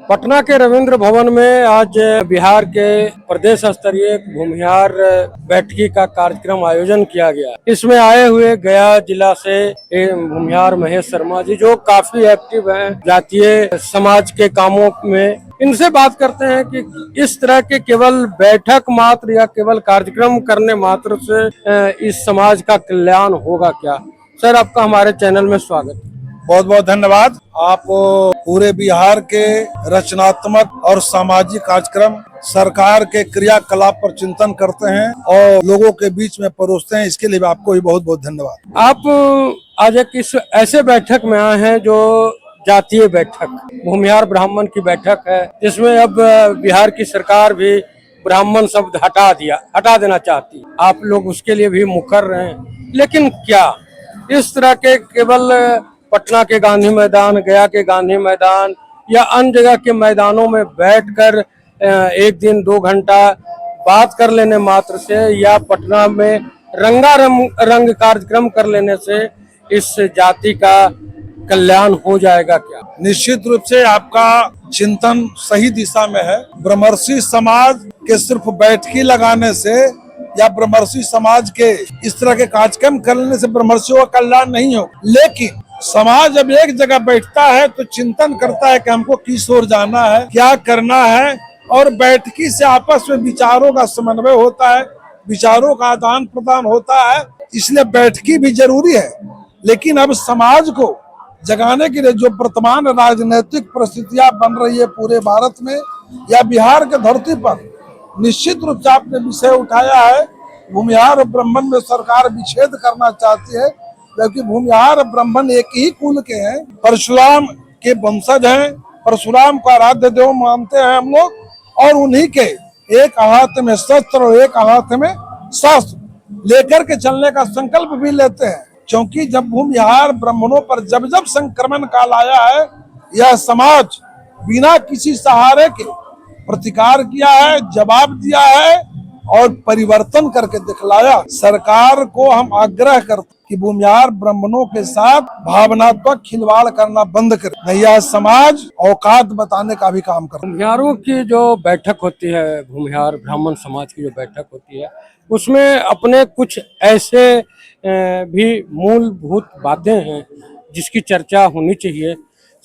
पटना के रविंद्र भवन में आज बिहार के प्रदेश स्तरीय भूमिहार बैठकी का कार्यक्रम आयोजन किया गया। इसमें आए हुए गया जिला से भूमिहार महेश शर्मा जी जो काफी एक्टिव हैं जातीय समाज के कामों में। इनसे बात करते हैं कि इस तरह के केवल बैठक मात्र या केवल कार्यक्रम करने मात्र से इस समाज का कल्याण होगा क्या। सर, आपका हमारे चैनल में स्वागत है। बहुत बहुत धन्यवाद। आप पूरे बिहार के रचनात्मक और सामाजिक कार्यक्रम, सरकार के क्रियाकलाप पर चिंतन करते हैं और लोगों के बीच में परोसते हैं, इसके लिए आपको भी बहुत बहुत धन्यवाद। आप आज एक इस ऐसे बैठक में आए हैं जो जातीय बैठक, भूमिहार ब्राह्मण की बैठक है, जिसमें अब बिहार की सरकार भी ब्राह्मण शब्द हटा देना चाहती है। आप लोग उसके लिए भी मुकर रहे हैं, लेकिन क्या इस तरह के केवल पटना के गांधी मैदान, गया के गांधी मैदान या अन्य जगह के मैदानों में बैठकर एक दिन 2 घंटा बात कर लेने मात्र से या पटना में रंग कार्यक्रम कर लेने से इस जाति का कल्याण हो जाएगा क्या? निश्चित रूप से आपका चिंतन सही दिशा में है। ब्रह्मर्षि समाज के सिर्फ बैठकी लगाने से या ब्रह्मर्षि समाज के इस तरह के कार्यक्रम करने से ब्रह्मर्षियों का कल्याण नहीं हो, लेकिन समाज जब एक जगह बैठता है तो चिंतन करता है कि हमको किस ओर जाना है, क्या करना है, और बैठकी से आपस में विचारों का समन्वय होता है, विचारों का आदान प्रदान होता है। इसलिए बैठकी भी जरूरी है। लेकिन अब समाज को जगाने के लिए जो वर्तमान राजनीतिक परिस्थितियां बन रही है पूरे भारत में या बिहार के धरती पर, निश्चित रूप से आपने विषय उठाया है। भूमिहार और ब्राह्मण में सरकार विच्छेद करना चाहती है, जबकि भूमिहार और ब्राह्मण एक ही कुल के हैं, परशुराम के वंशज हैं, परशुराम को आराध्य देव मानते हैं हम लोग, और उन्हीं के एक हाथ में शस्त्र और एक हाथ में शास्त्र लेकर के चलने का संकल्प भी लेते हैं। क्योंकि जब भूमिहार ब्राह्मणों पर जब जब संक्रमण काल आया है, यह समाज बिना किसी सहारे के प्रतिकार किया है, जवाब दिया है और परिवर्तन करके दिखलाया। सरकार को हम आग्रह करते कि भूमिहार ब्राह्मणों के साथ भावनात्मक खिलवाड़ करना बंद करे, नहीं यह समाज औकात बताने का भी काम करता है। भूमिहारों की जो बैठक होती है, भूमिहार ब्राह्मण समाज की जो बैठक होती है, उसमें अपने कुछ ऐसे भी मूलभूत बातें हैं जिसकी चर्चा होनी चाहिए।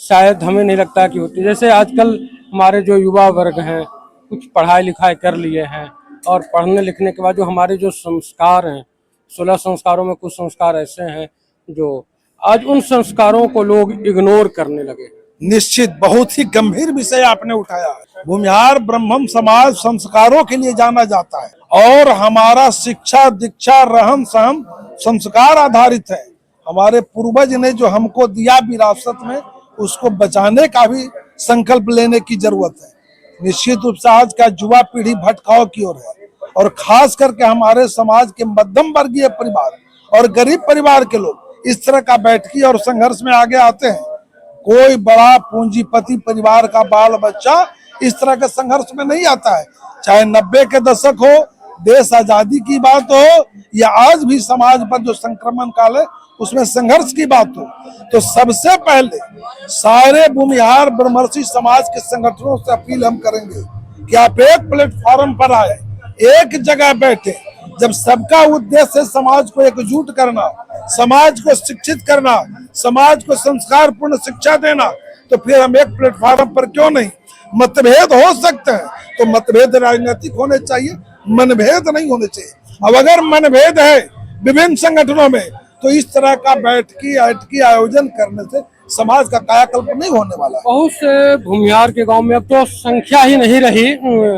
शायद हमें नहीं लगता कि होती। जैसे आजकल हमारे जो युवा वर्ग हैं, कुछ पढ़ाई लिखाई कर लिए हैं और पढ़ने लिखने के बाद जो हमारे जो संस्कार हैं, 16 संस्कारों में कुछ संस्कार ऐसे हैं जो आज उन संस्कारों को लोग इग्नोर करने लगे। निश्चित बहुत ही गंभीर विषय आपने उठाया है। भूमिहार ब्राह्मण समाज संस्कारों के लिए जाना जाता है और हमारा शिक्षा दीक्षा रहन सहन संस्कार आधारित है। हमारे पूर्वज ने जो हमको दिया विरासत में, उसको बचाने का भी संकल्प लेने की जरूरत है। निश्चित रूप से आज का युवा पीढ़ी भटकाव की ओर है और खास करके हमारे समाज के मध्यम वर्गीय परिवार और गरीब परिवार के लोग इस तरह का बैठकी और संघर्ष में आगे आते हैं। कोई बड़ा पूंजीपति परिवार का बाल बच्चा इस तरह के संघर्ष में नहीं आता है। चाहे 90 के दशक हो, देश आजादी की बात हो, या आज भी समाज पर जो संक्रमण काल है उसमें संघर्ष की बात हो, तो सबसे पहले सारे भूमिहार ब्रह्मर्षि समाज के संगठनों से अपील हम करेंगे कि आप एक प्लेटफॉर्म पर आए, एक जगह बैठे। जब सबका उद्देश्य है समाज को एकजुट करना, समाज को शिक्षित करना, समाज को संस्कार पूर्ण शिक्षा देना, तो फिर हम एक प्लेटफॉर्म पर क्यों नहीं। मतभेद हो सकते हैं तो मतभेद राजनीतिक होने चाहिए, मनभेद नहीं होने चाहिए। अब अगर मनभेद है विभिन्न संगठनों में, तो इस तरह का बैठकी आयोजन करने से समाज का कायाकल्प नहीं होने वाला। बहुत से भूमिहार के गांव में अब तो संख्या ही नहीं रही,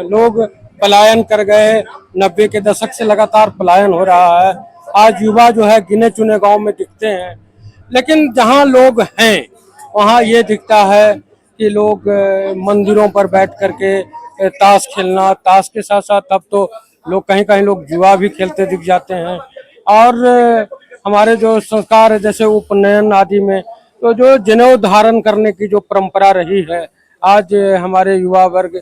लोग पलायन कर गए। 90 के दशक से लगातार पलायन हो रहा है। आज युवा जो है गिने चुने गांव में दिखते हैं, लेकिन जहां लोग हैं वहां ये दिखता है कि लोग मंदिरों पर बैठ करके ताश खेलना, ताश के साथ साथ अब तो लोग कहीं कहीं लोग जुआ भी खेलते दिख जाते हैं। और हमारे जो संस्कार है जैसे उपनयन आदि में तो जो जनेऊ धारण करने की जो परंपरा रही है, आज हमारे युवा वर्ग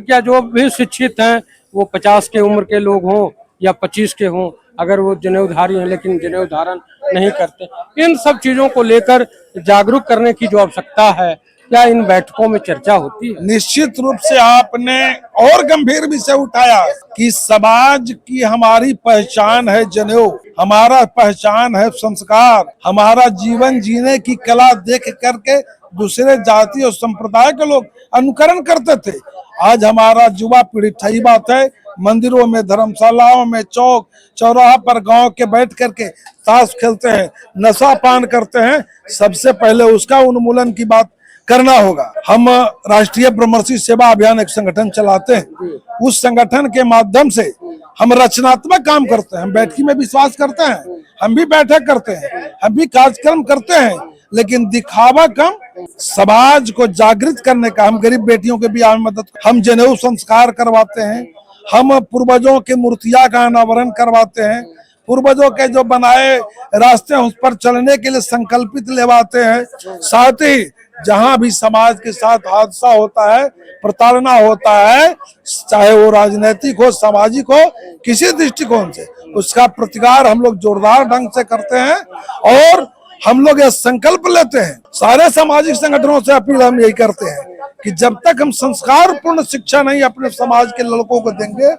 क्या जो भी शिक्षित हैं, वो 50 के उम्र के लोग हों या 25 के हों, अगर वो जनेऊधारी हैं लेकिन जनेऊ धारण नहीं करते। इन सब चीज़ों को लेकर जागरूक करने की जो आवश्यकता है, क्या इन बैठकों में चर्चा होती है? निश्चित रूप से आपने और गंभीर विषय उठाया कि समाज की हमारी पहचान है जनेऊ, हमारा पहचान है संस्कार, हमारा जीवन जीने की कला देख करके दूसरे जाति और संप्रदाय के लोग अनुकरण करते थे। आज हमारा युवा पीढ़ी, सही बात है, मंदिरों में, धर्मशालाओं में, चौक चौराहा पर गांव के बैठ करके ताश खेलते हैं, नशा पान करते हैं। सबसे पहले उसका उन्मूलन की बात करना होगा। हम राष्ट्रीय ब्रह्मर्षि सेवा अभियान एक संगठन चलाते हैं। उस संगठन के माध्यम से हम रचनात्मक काम करते हैं। हम बैठकी में विश्वास करते हैं, हम भी बैठक करते हैं, हम भी कार्यक्रम करते हैं, लेकिन दिखावा कम। समाज को जागृत करने का, हम गरीब बेटियों के भी मदद, हम जनेऊ संस्कार करवाते हैं, हम पूर्वजों के मूर्तियां का अनावरण करवाते हैं, पूर्वजों के जो बनाए रास्ते उस पर चलने के लिए संकल्पित लेवाते हैं। साथ ही जहां भी समाज के साथ हादसा होता है, प्रताड़ना होता है, चाहे वो राजनीतिक हो, सामाजिक हो, किसी दृष्टिकोण से, उसका प्रतिकार हम लोग जोरदार ढंग से करते हैं। और हम लोग यह संकल्प लेते हैं, सारे सामाजिक संगठनों से अपील हम यही करते हैं कि जब तक हम संस्कार पूर्ण शिक्षा नहीं अपने समाज के लड़कों को देंगे,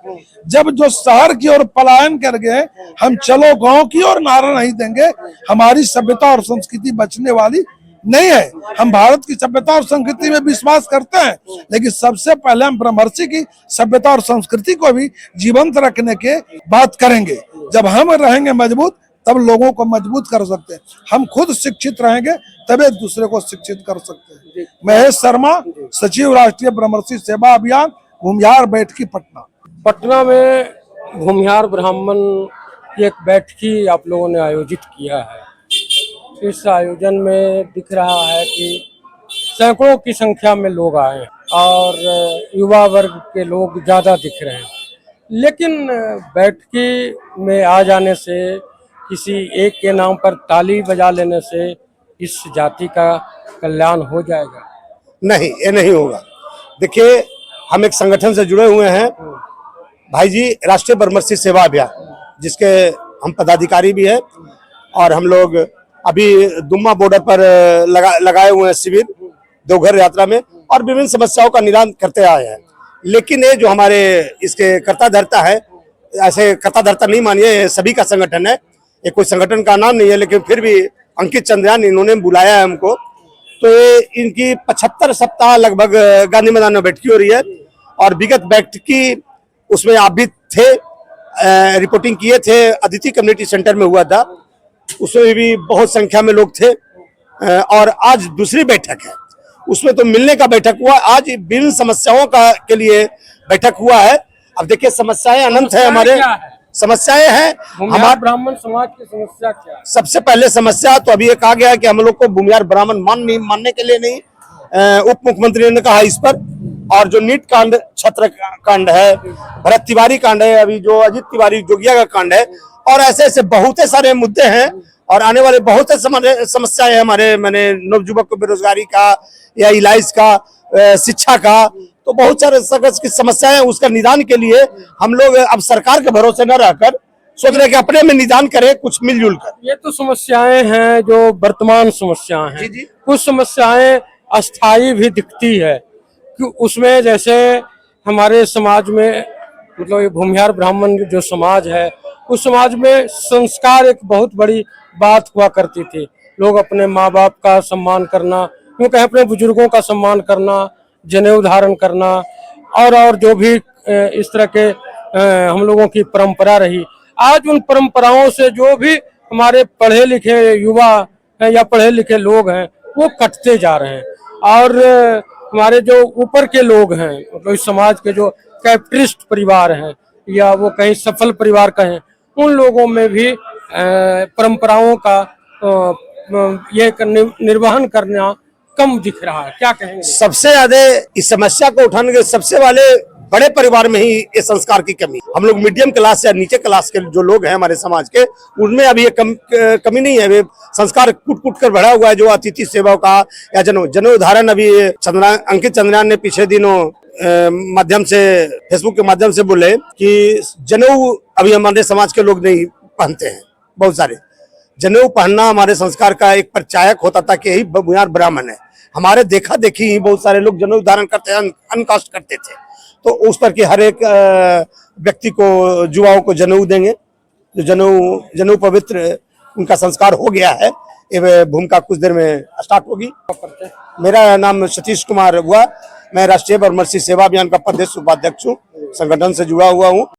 जब जो शहर की ओर पलायन कर गए, हम चलो गांव की ओर नारा नहीं देंगे, हमारी सभ्यता और संस्कृति बचने वाली नहीं है। हम भारत की सभ्यता और संस्कृति में विश्वास करते हैं, लेकिन सबसे पहले हम ब्रह्मर्षि की सभ्यता और संस्कृति को भी जीवंत रखने के बात करेंगे। जब हम रहेंगे मजबूत, तब लोगों को मजबूत कर सकते हैं। हम खुद शिक्षित रहेंगे, तभी दूसरे को शिक्षित कर सकते हैं। महेश शर्मा, सचिव राष्ट्रीय ब्रह्मर्षि सेवा अभियान, भूमिहार बैठकी, पटना। पटना में भूमिहार ब्राह्मण की एक बैठकी आप लोगों ने आयोजित किया है। इस आयोजन में दिख रहा है कि सैकड़ों की संख्या में लोग आए और युवा वर्ग के लोग ज़्यादा दिख रहे हैं, लेकिन बैठकी में आ जाने से, किसी एक के नाम पर ताली बजा लेने से इस जाति का कल्याण हो जाएगा? नहीं, ये नहीं होगा। देखिए, हम एक संगठन से जुड़े हुए हैं भाई जी, राष्ट्रीय ब्रह्मर्षि सेवा अभियान, जिसके हम पदाधिकारी भी हैं। और हम लोग अभी दुम्मा बॉर्डर पर लगाए हुए हैं शिविर देवघर यात्रा में, और विभिन्न समस्याओं का निदान करते आए हैं। लेकिन ये जो हमारे इसके कर्ता धर्ता है, ऐसे कर्ता धर्ता नहीं मानिए, सभी का संगठन है, ये कोई संगठन का नाम नहीं है, लेकिन फिर भी अंकित चंद्रयान इन्होंने बुलाया है हमको। तो ये इनकी 75 सप्ताह लगभग गांधी मैदान में बैठकी हो रही है। और विगत बैठकी उसमें आप भी थे, रिपोर्टिंग किए थे, अदिति कम्युनिटी सेंटर में हुआ था, उसमें भी बहुत संख्या में लोग थे। और आज दूसरी बैठक है, उसमें तो मिलने का बैठक हुआ, आज विभिन्न समस्याओं का के लिए बैठक हुआ है। अब देखिए, समस्याएं अनंत है हमारे, समस्याएं हैं हमारे ब्राह्मण समाज की समस्या क्या है? सबसे पहले समस्या तो अभी ये कहा गया कि हम लोग को भूमिहार ब्राह्मण मानने के लिए नहीं, उप मुख्यमंत्री ने कहा इस पर। और जो नीट कांड, छत्र कांड है, भरत तिवारी कांड है, अभी जो अजित तिवारी जोगिया का कांड है, और ऐसे ऐसे बहुत सारे मुद्दे हैं। और आने वाले बहुत से समस्याएं हमारे, मैंने नवयुवक को बेरोजगारी का या इलाज का, शिक्षा का, तो बहुत सारे की समस्याएं, उसका निदान के लिए हम लोग अब सरकार के भरोसे न रहकर सोच रहे कि अपने में निदान करें, कुछ मिलजुल कर। ये तो समस्याएं हैं जो वर्तमान समस्याएं हैं। जी। कुछ समस्याएं अस्थायी भी दिखती है कि उसमें, जैसे हमारे समाज में, मतलब ये भूमिहार ब्राह्मण जो समाज है, उस समाज में संस्कार एक बहुत बड़ी बात हुआ करती थी। लोग अपने माँ बाप का सम्मान करना, क्योंकि अपने बुजुर्गों का सम्मान करना, जनेऊ धारण करना, और जो भी इस तरह के हम लोगों की परंपरा रही, आज उन परंपराओं से जो भी हमारे पढ़े लिखे युवा हैं या पढ़े लिखे लोग हैं, वो कटते जा रहे हैं। और हमारे जो ऊपर के लोग हैं, मतलब इस समाज के जो कैपिटलिस्ट परिवार हैं या वो कहीं सफल परिवार कहें, उन लोगों में भी परंपराओं का ये निर्वहन करना कम दिख रहा है। क्या कहेंगे? सबसे ज्यादा इस समस्या को उठाने के सबसे वाले बड़े परिवार में ही ये संस्कार की कमी। हम लोग मीडियम क्लास या नीचे क्लास के जो लोग हैं हमारे समाज के, उनमें अभी ये कमी नहीं है। वे संस्कार कूट कूट कर बढ़ा हुआ है, जो अतिथि सेवा का या जनेऊ धारण। अभी अंकित चंद्रयान ने पिछले दिनों माध्यम से, फेसबुक के माध्यम से बोले कि जनेऊ अभी हमारे समाज के लोग नहीं पहनते हैं। बहुत सारे जनेऊ पहनना हमारे संस्कार का एक परिचायक होता था कि यही भूमिहार ब्राह्मण है, हमारे देखा देखी ही बहुत सारे लोग जनेऊ धारण करते हैं, अनकास्ट करते थे। तो उस पर कि हर एक व्यक्ति को, युवाओं को जनेऊ देंगे। जो जनेऊ पवित्र उनका संस्कार हो गया है, ये भूमिका कुछ देर में स्टार्ट होगी। मेरा नाम सतीश कुमार हुआ, मैं राष्ट्रीय ब्रह्मर्षि सेवा अभियान का प्रदेश उपाध्यक्ष हूँ, संगठन से जुड़ा हुआ हूँ।